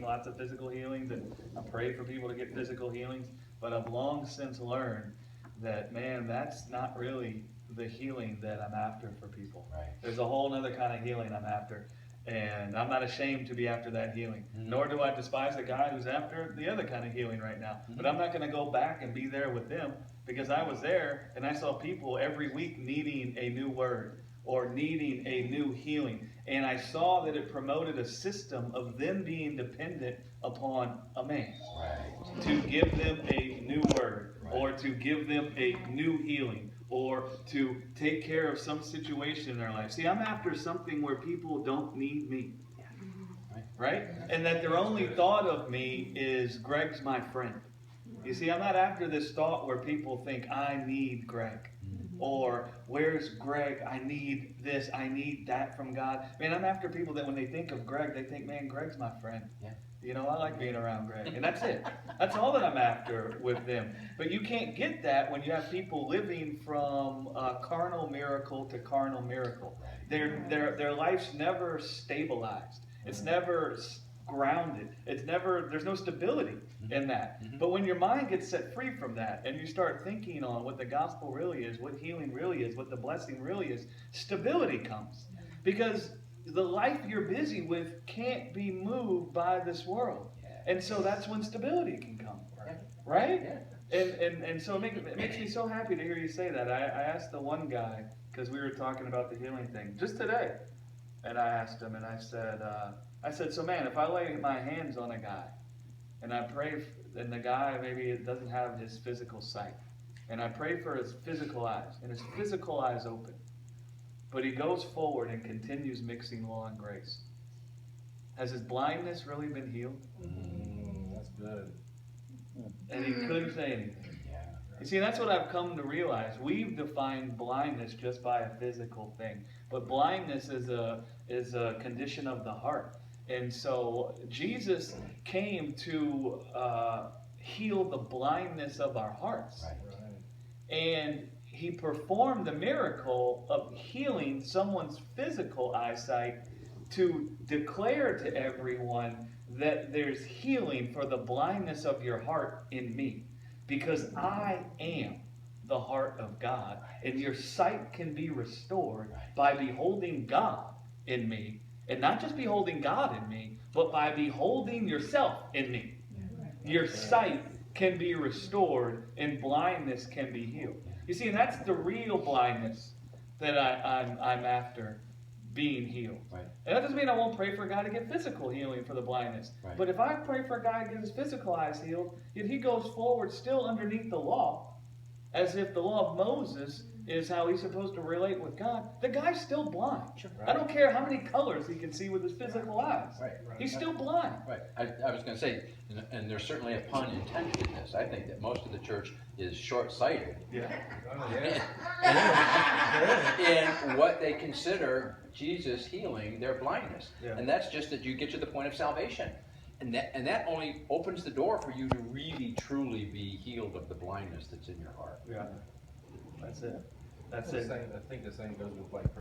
seen lots of physical healings, and I pray for people to get physical healings, but I've long since learned that, man, that's not really the healing that I'm after for people. Right. There's a whole other kind of healing I'm after. And I'm not ashamed to be after that healing. Nor do I despise the guy who's after the other kind of healing right now. But I'm not going to go back and be there with them, because I was there and I saw people every week needing a new word or needing a new healing. And I saw that it promoted a system of them being dependent upon a man to give them a new word or to give them a new healing, or to take care of some situation in their life. See, I'm after something where people don't need me. Right? And that their only thought of me is, Greg's my friend. You see, I'm not after this thought where people think, I need Greg. Or, where's Greg? I need this, I need that from God. Man, I'm after people that when they think of Greg, they think, man, Greg's my friend. Yeah. You know, I like being around Greg. And that's it. That's all that I'm after with them. But you can't get that when you have people living from carnal miracle to carnal miracle. Their life's never stabilized. It's never grounded. There's no stability in that. But when your mind gets set free from that and you start thinking on what the gospel really is, what healing really is, what the blessing really is, stability comes. Because the life you're busy with can't be moved by this world. And so that's when stability can come. Right? And so it makes me so happy to hear you say that. I asked the one guy, because we were talking about the healing thing just today, and I asked him, and I said, so man, if I lay my hands on a guy and I pray, and the guy maybe doesn't have his physical sight, and I pray for his physical eyes, and his physical eyes open, but he goes forward and continues mixing law and grace, has his blindness really been healed? That's good. And he couldn't say anything. You see, that's what I've come to realize. We've defined blindness just by a physical thing, but blindness is a condition of the heart. And so Jesus came to heal the blindness of our hearts. And he performed the miracle of healing someone's physical eyesight to declare to everyone that there's healing for the blindness of your heart in me. Because I am the heart of God, and your sight can be restored by beholding God in me, and not just beholding God in me, but by beholding yourself in me. Your sight can be restored, and blindness can be healed. You see, and that's the real blindness that I'm after, being healed. And that doesn't mean I won't pray for God to get physical healing for the blindness. But if I pray for God to get his physical eyes healed, yet he goes forward still underneath the law, as if the law of Moses is how he's supposed to relate with God, the guy's still blind. I don't care how many colors he can see with his physical eyes. He's still blind. I was going to say, and there's certainly a pun intended in this. I think that most of the church is short-sighted in what they consider Jesus healing their blindness. And that's just that you get to the point of salvation. And that only opens the door for you to really, truly be healed of the blindness that's in your heart. That's it. I think the same goes with like